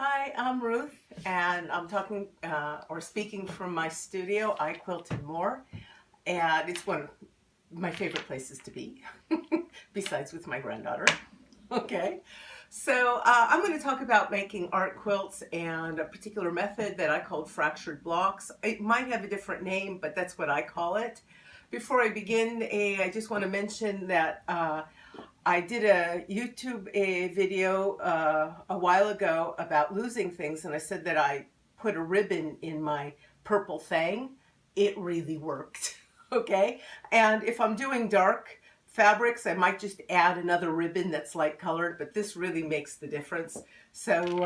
Hi, I'm Ruth, and I'm talking or speaking from my studio, I Quilt and More, and it's one of my favorite places to be, besides with my granddaughter. Okay, so I'm going to talk about making art quilts and a particular method that I called fractured blocks. It might have a different name, but that's what I call it. Before I begin, I just want to mention that I did a YouTube video a while ago about losing things, and I said that I put a ribbon in my purple thing. It really worked, okay? And if I'm doing dark fabrics, I might just add another ribbon that's light colored, but this really makes the difference. So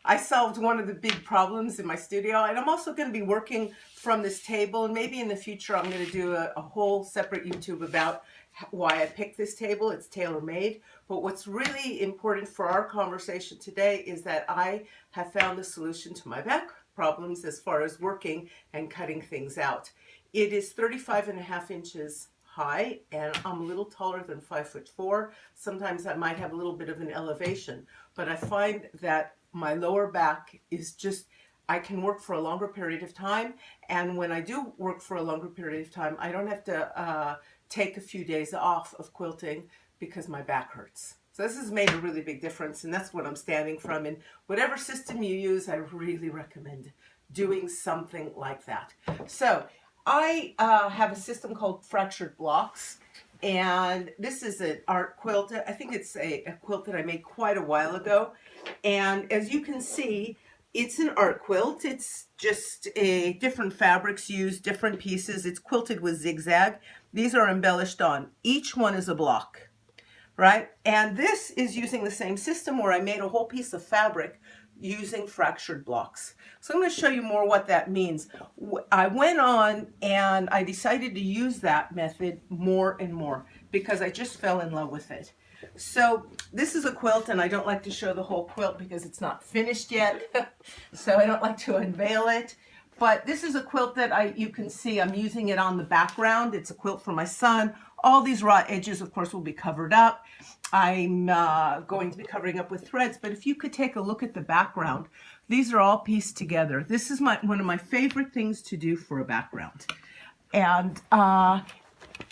I solved one of the big problems in my studio, and I'm also going to be working from this table, and maybe in the future I'm going to do a whole separate YouTube about why I picked this table. It's tailor-made, but what's really important for our conversation today is that I have found a solution to my back problems as far as working and cutting things out. It is 35.5 inches high, and I'm a little taller than 5'4". Sometimes I might have a little bit of an elevation, but I find that my lower back is just, I can work for a longer period of time, and when I do work for a longer period of time, I don't have to take a few days off of quilting because my back hurts. So this has made a really big difference, and that's what I'm standing from. And whatever system you use, I really recommend doing something like that. So I have a system called fractured blocks, and this is an art quilt. I think it's a quilt that I made quite a while ago, and as you can see, it's an art quilt. It's just different fabrics used, different pieces. It's quilted with zigzag. These are embellished on. Each one is a block, right? And this is using the same system where I made a whole piece of fabric using fractured blocks. So I'm going to show you more what that means. I went on and I decided to use that method more and more because I just fell in love with it. So this is a quilt, and I don't like to show the whole quilt because it's not finished yet. So I don't like to unveil it. But this is a quilt that you can see I'm using it on the background. It's a quilt for my son. All these raw edges, of course, will be covered up. I'm going to be covering up with threads, but if you could take a look at the background, these are all pieced together. This is one of my favorite things to do for a background. And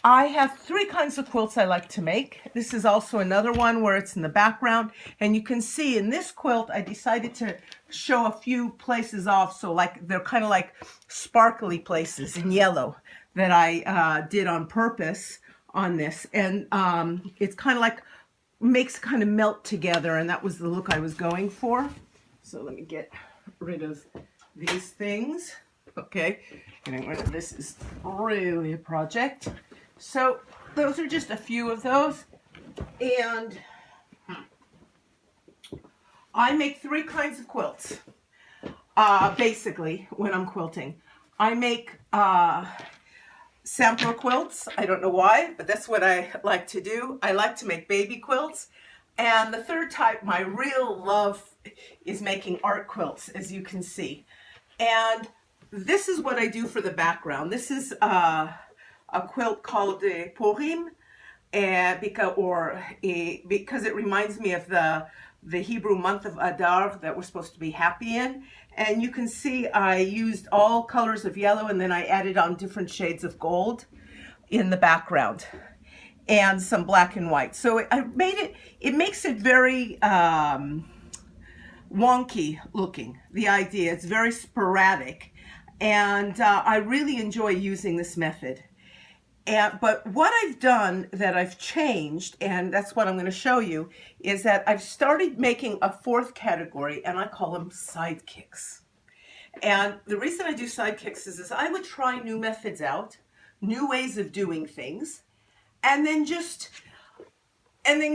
I have three kinds of quilts I like to make. This is also another one where it's in the background, and you can see in this quilt I decided to show a few places off, so like they're kind of like sparkly places in yellow that I did on purpose on this, and it's kind of like makes kind of melt together, and that was the look I was going for. So let me get rid of these things. Okay, getting rid of this is really a project. So those are just a few of those, and I make three kinds of quilts basically when I'm quilting. I make sampler quilts. I don't know why, but that's what I like to do. I like to make baby quilts, and the third type, my real love, is making art quilts, as you can see. And this is what I do for the background. This is a quilt called Purim, because it reminds me of the Hebrew month of Adar that we're supposed to be happy in. And you can see I used all colors of yellow, and then I added on different shades of gold in the background and some black and white. So I made it, it makes it very wonky looking, the idea. It's very sporadic, and I really enjoy using this method. But what I've done that I've changed, and that's what I'm going to show you, is that I've started making a fourth category, and I call them sidekicks. And the reason I do sidekicks is I would try new methods out, new ways of doing things, and then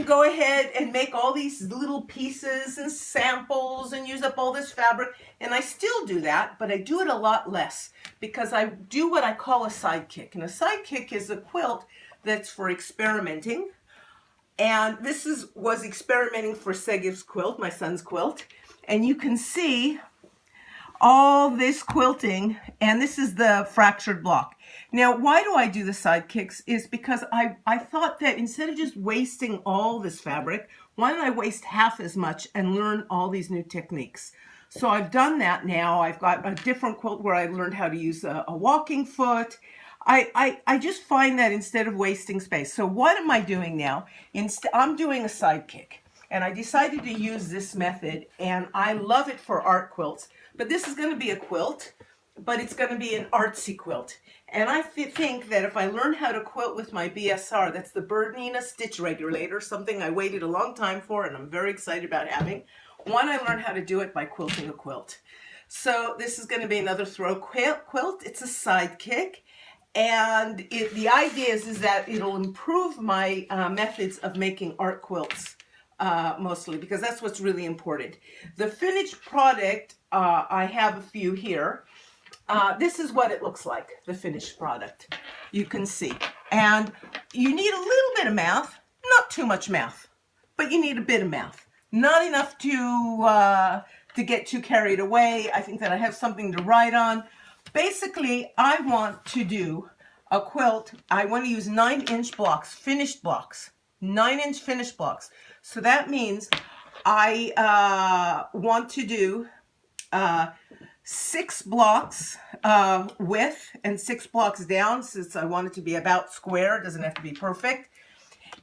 go ahead and make all these little pieces and samples and use up all this fabric. And I still do that, but I do it a lot less because I do what I call a sidekick. And a sidekick is a quilt that's for experimenting. And this was experimenting for Segev's quilt, my son's quilt. And you can see all this quilting, and this is the fractured block. Now, why do I do the sidekicks is because I thought that instead of just wasting all this fabric, why don't I waste half as much and learn all these new techniques? So I've done that now. I've got a different quilt where I learned how to use a walking foot. I just find that instead of wasting space. So what am I doing now? I'm doing a sidekick. And I decided to use this method, and I love it for art quilts. But this is going to be a quilt, but it's going to be an artsy quilt. And I think that if I learn how to quilt with my BSR, that's the Bernina Stitch Regulator, something I waited a long time for and I'm very excited about having. One, I learned how to do it by quilting a quilt. So this is going to be another throw quilt. It's a sidekick. And the idea is that it'll improve my methods of making art quilts mostly, because that's what's really important. The finished product, I have a few here. This is what it looks like, the finished product. You can see. And you need a little bit of math, not too much math, but you need a bit of math. Not enough to get too carried away. I think that I have something to write on. Basically, I want to do a quilt. I want to use 9-inch blocks, finished blocks, 9-inch finished blocks. So that means I want to do 6 blocks width and 6 blocks down, since I want it to be about square. It doesn't have to be perfect.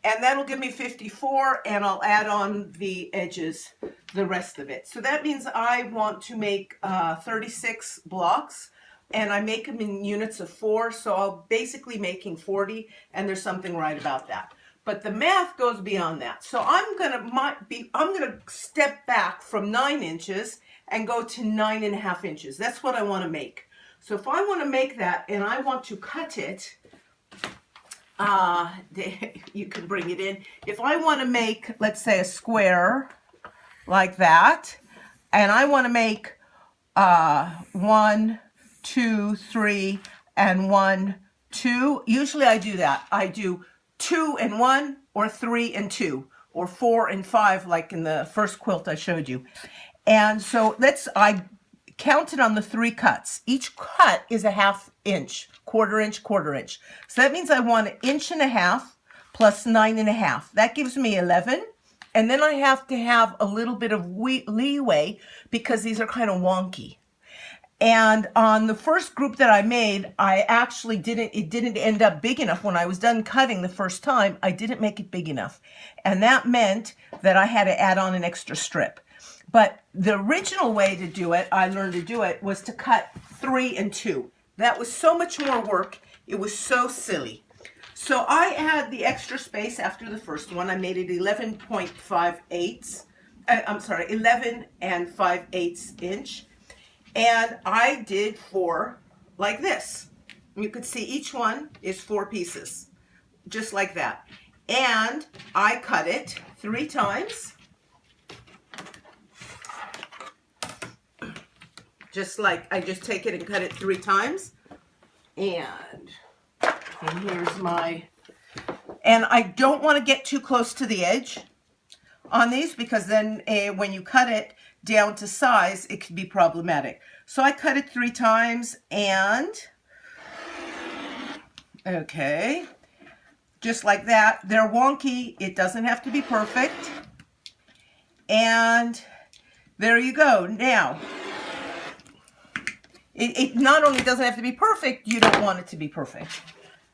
And that'll give me 54, and I'll add on the edges, the rest of it. So that means I want to make 36 blocks, and I make them in units of 4, so I'll basically making 40, and there's something right about that. But the math goes beyond that. So I'm gonna step back from 9 inches and go to 9.5 inches. That's what I want to make. So if I want to make that and I want to cut it, you can bring it in. If I want to make, let's say, a square like that, and I want to make 1, 2, 3, and 1, 2. Usually I do that. I do 2 and 1, or 3 and 2, or 4 and 5, like in the first quilt I showed you. And so I counted on the 3 cuts. Each cut is a 1/2 inch, quarter inch, quarter inch. So that means I want 1.5 inches plus 9.5. That gives me 11. And then I have to have a little bit of leeway because these are kind of wonky. And on the first group that I made, I actually it didn't end up big enough. When I was done cutting the first time, I didn't make it big enough. And that meant that I had to add on an extra strip. But the original way to do it, I learned to do it, was to cut 3 and 2. That was so much more work. It was so silly. So I had the extra space after the first one. I made it 11.58. I'm sorry, 11 5/8 inch. And I did 4 like this. You could see each one is 4 pieces, just like that. And I cut it 3 times. Just like I just take it and cut it 3 times. And here's and I don't want to get too close to the edge on these, because then when you cut it down to size, it could be problematic. So I cut it 3 times, and okay, just like that. They're wonky. It doesn't have to be perfect. And there you go. Now, it not only doesn't have to be perfect, you don't want it to be perfect.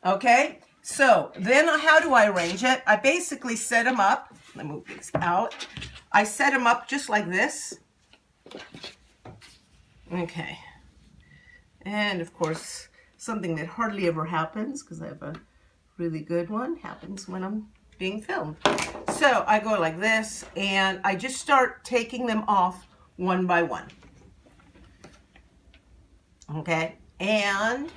Okay? So then how do I arrange it? I basically set them up. Let me move these out. I set them up just like this. Okay. And of course, something that hardly ever happens, because I have a really good one, happens when I'm being filmed. So I go like this, and I just start taking them off one by one. Okay, and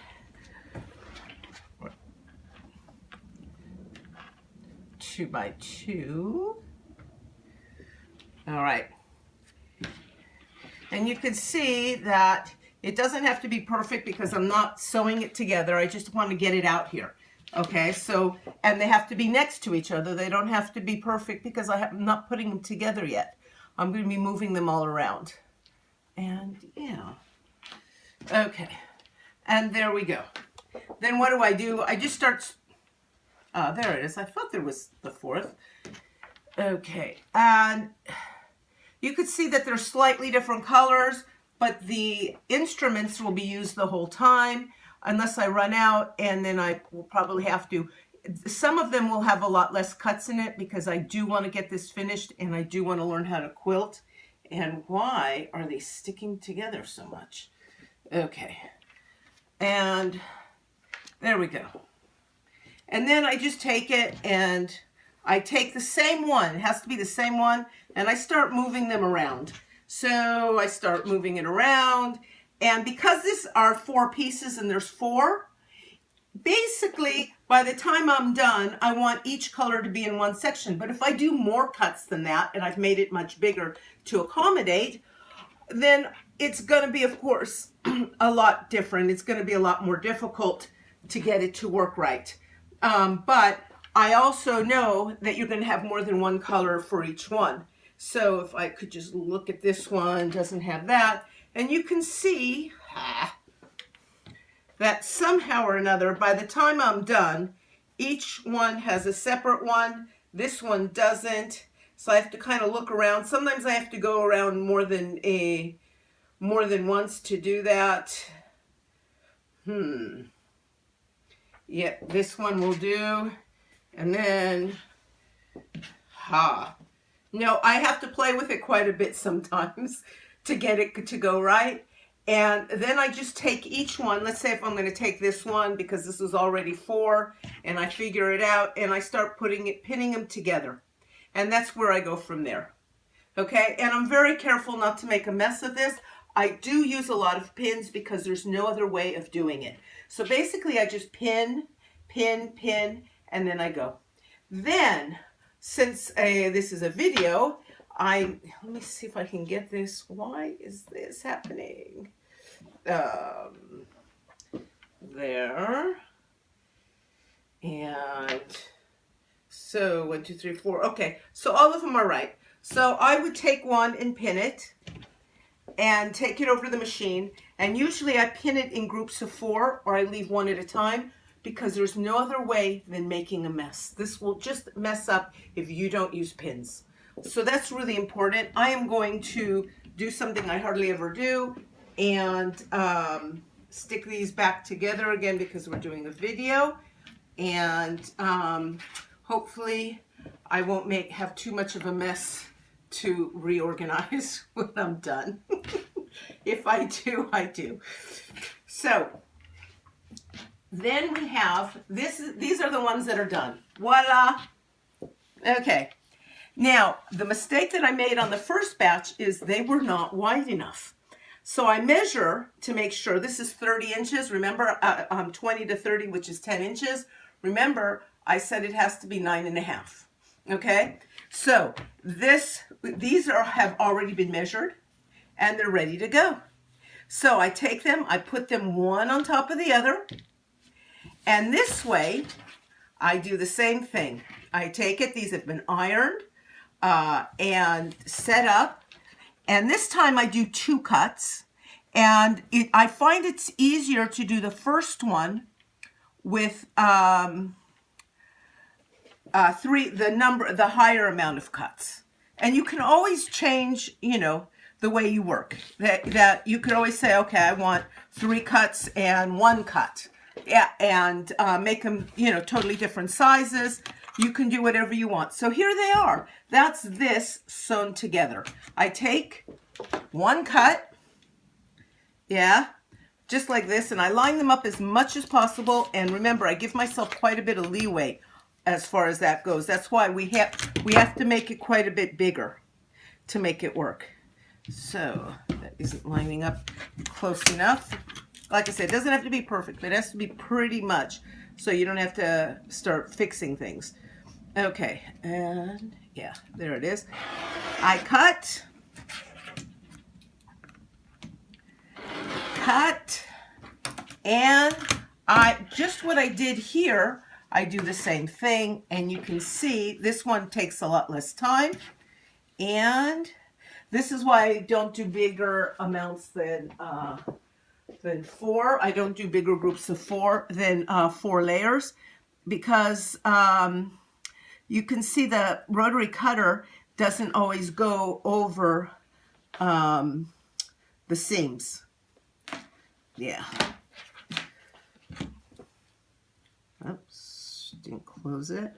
two by two. All right. And you can see that it doesn't have to be perfect because I'm not sewing it together. I just want to get it out here. Okay, so, and they have to be next to each other. They don't have to be perfect because I'm not putting them together yet. I'm going to be moving them all around. And yeah, Okay, and there we go. Then what do? I just start, there it is. I thought there was the fourth. Okay, and you could see that they're slightly different colors, but the instruments will be used the whole time unless I run out, and then I will probably have to. Some of them will have a lot less cuts in it because I do want to get this finished and I do want to learn how to quilt. And why are they sticking together so much? Okay, and there we go. And then I just take it and I take the same one, it has to be the same one, and I start moving them around. So I start moving it around, and because these are 4 pieces and there's 4, basically by the time I'm done, I want each color to be in one section. But if I do more cuts than that, and I've made it much bigger to accommodate, then it's going to be, of course, a lot different. It's going to be a lot more difficult to get it to work right. But I also know that you're going to have more than one color for each one. So if I could just look at this one, doesn't have that, and you can see that somehow or another, by the time I'm done, each one has a separate one. This one doesn't. So I have to kind of look around. Sometimes I have to go around more than once to do that. Yeah, this one will do. And then, no, I have to play with it quite a bit sometimes to get it to go right. And then I just take each one. Let's say if I'm going to take this one because this is already 4, and I figure it out, and I start pinning them together. And that's where I go from there. Okay, and I'm very careful not to make a mess of this. I do use a lot of pins because there's no other way of doing it. So basically I just pin, and then I go. Then, since this is a video, let me see if I can get this. Why is this happening? There. And so 1, 2, 3, 4. Okay, so all of them are right. So I would take one and pin it and take it over to the machine. And usually I pin it in groups of 4, or I leave one at a time, because there's no other way than making a mess. This will just mess up if you don't use pins. So that's really important. I am going to do something I hardly ever do and stick these back together again because we're doing a video. And hopefully I won't have too much of a mess to reorganize when I'm done. If I do, I do. So then we have this. These are the ones that are done. Voila. Okay. Now, the mistake that I made on the first batch is they were not wide enough. So I measure to make sure. This is 30 inches. Remember, 20 to 30, which is 10 inches. Remember, I said it has to be 9.5. Okay? So these have already been measured, and they're ready to go. So I take them, I put them one on top of the other, and this way, I do the same thing. I take it, these have been ironed and set up, and this time I do 2 cuts, and I find it's easier to do the first one with the higher amount of cuts. And you can always change, the way you work. That you could always say, okay, I want 3 cuts and 1 cut. Yeah, and make them, totally different sizes. You can do whatever you want. So here they are. That's this sewn together. I take 1 cut, yeah, just like this, and I line them up as much as possible. And remember, I give myself quite a bit of leeway as far as that goes. That's why we have to make it quite a bit bigger to make it work. So that isn't lining up close enough. Like I said, it doesn't have to be perfect, but it has to be pretty much, so you don't have to start fixing things. Okay, and yeah, there it is. I cut, and just what I did here, I do the same thing, and you can see this one takes a lot less time, and this is why I don't do bigger amounts than then 4. I don't do bigger groups of 4 than 4 layers because you can see the rotary cutter doesn't always go over the seams. Yeah. Oops, didn't close it.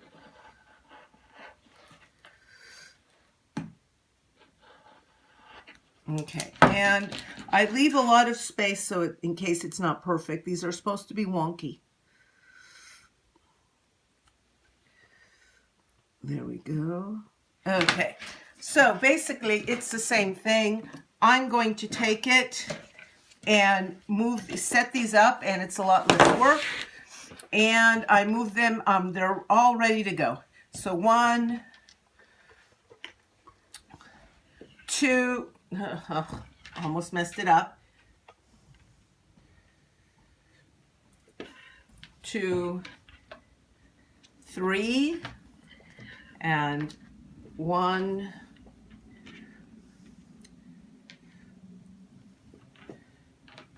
Okay, and I leave a lot of space so in case it's not perfect. These are supposed to be wonky. There we go. Okay, so basically it's the same thing. I'm going to take it and set these up, and it's a lot less work. And I move them, they're all ready to go. So 1, 2, almost messed it up. 2, 3, and 1,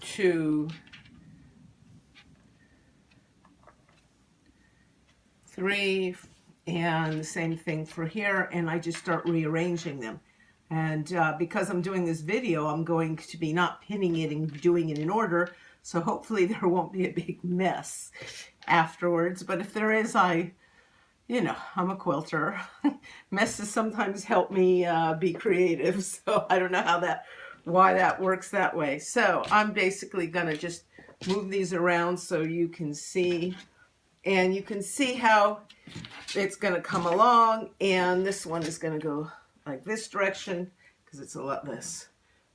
2, 3, and the same thing for here, and I just start rearranging them. And because I'm doing this video, I'm going to be not pinning it and doing it in order, so hopefully there won't be a big mess afterwards. But if there is, you know, I'm a quilter. Messes sometimes help me be creative, so I don't know why that works that way. So I'm basically gonna just move these around so you can see, and you can see how it's gonna come along, and this one is gonna go like this direction because it's a lot less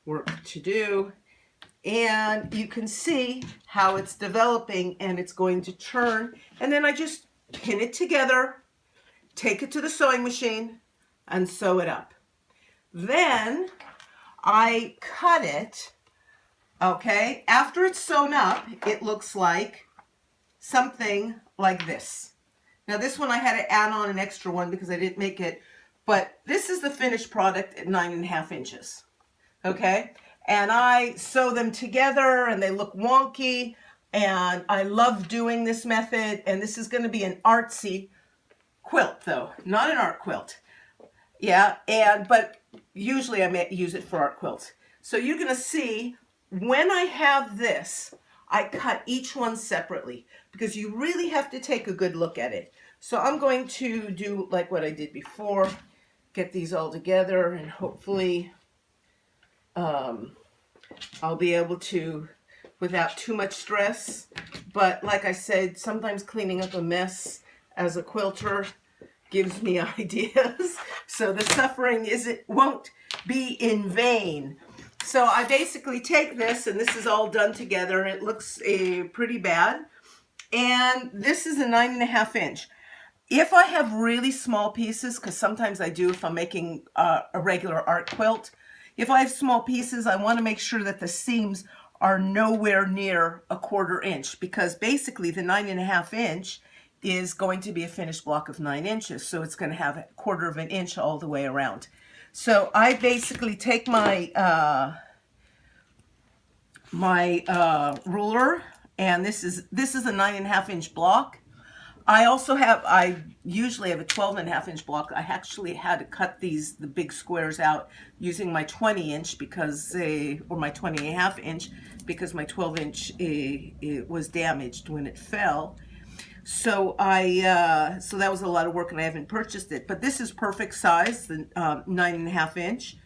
work to do. And you can see how it's developing, and it's going to turn, and then I just pin it together, take it to the sewing machine, and sew it up. Then I cut it, okay? After it's sewn up, it looks like something like this. Now this one I had to add on an extra one because I didn't make it, but this is the finished product at 9.5 inches, okay? And I sew them together and they look wonky, and I love doing this method. And this is gonna be an artsy quilt though, not an art quilt. Yeah, but usually I may use it for art quilts. So you're gonna see when I have this, I cut each one separately because you really have to take a good look at it. So I'm going to do like what I did before, get these all together, and hopefully I'll be able to without too much stress. But like I said, sometimes cleaning up a mess as a quilter gives me ideas. So the suffering won't be in vain. So I basically take this, and this is all done together, and it looks pretty bad. And this is a 9.5 inch. If I have really small pieces, because sometimes I do if I'm making a regular art quilt, if I have small pieces, I want to make sure that the seams are nowhere near a 1/4 inch, because basically the 9.5 inch is going to be a finished block of 9 inches. So it's going to have 1/4 inch all the way around. So I basically take my ruler, and this is a 9.5 inch block. I usually have a 12.5 inch block. I actually had to cut the big squares out using my 20 inch because, or my 20.5 inch, because my 12 inch it was damaged when it fell. So so that was a lot of work, and I haven't purchased it. But this is perfect size, the 9.5 inch.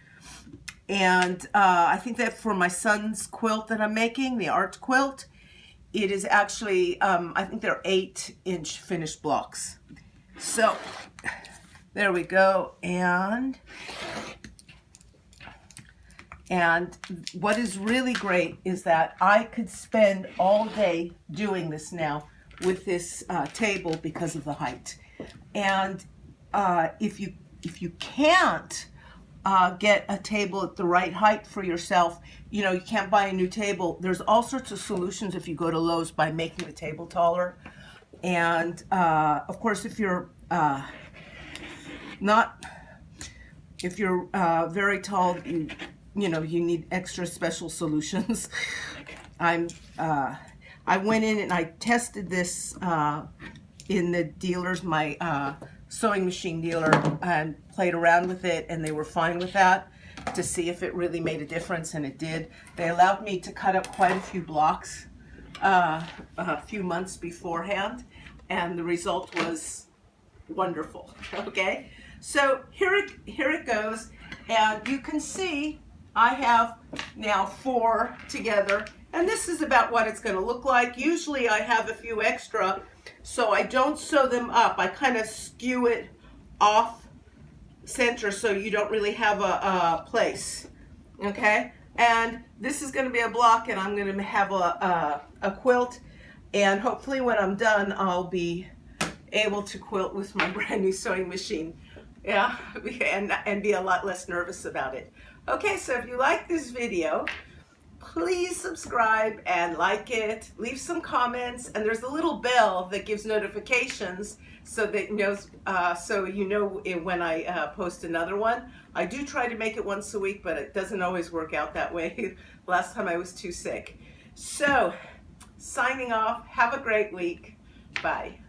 And I think that for my son's quilt that I'm making, the Art Quilt, it is actually, I think they're 8-inch finished blocks. So there we go. And what is really great is that I could spend all day doing this now with this table because of the height. And if you can't get a table at the right height for yourself, you know, you can't buy a new table, there's all sorts of solutions if you go to Lowe's by making the table taller. And of course, if you're very tall, you know, you need extra special solutions. I went in and I tested this in the dealers, my sewing machine dealer, and played around with it, and they were fine with that, to see if it really made a difference, and it did. They allowed me to cut up quite a few blocks a few months beforehand, and the result was wonderful. Okay, so here it goes, and you can see I have now 4 together, and this is about what it's going to look like. Usually I have a few extra, so I don't sew them up. I kind of skew it off center so you don't really have a place. Okay, and this is going to be a block, and I'm going to have a quilt, and hopefully when I'm done I'll be able to quilt with my brand new sewing machine. Yeah, and be a lot less nervous about it. Okay, so if you like this video, please subscribe and like it, leave some comments, and there's a little bell that gives notifications so that it knows, so you know when I post another one. I do try to make it once a week, but it doesn't always work out that way. Last time I was too sick. So, signing off. Have a great week. Bye.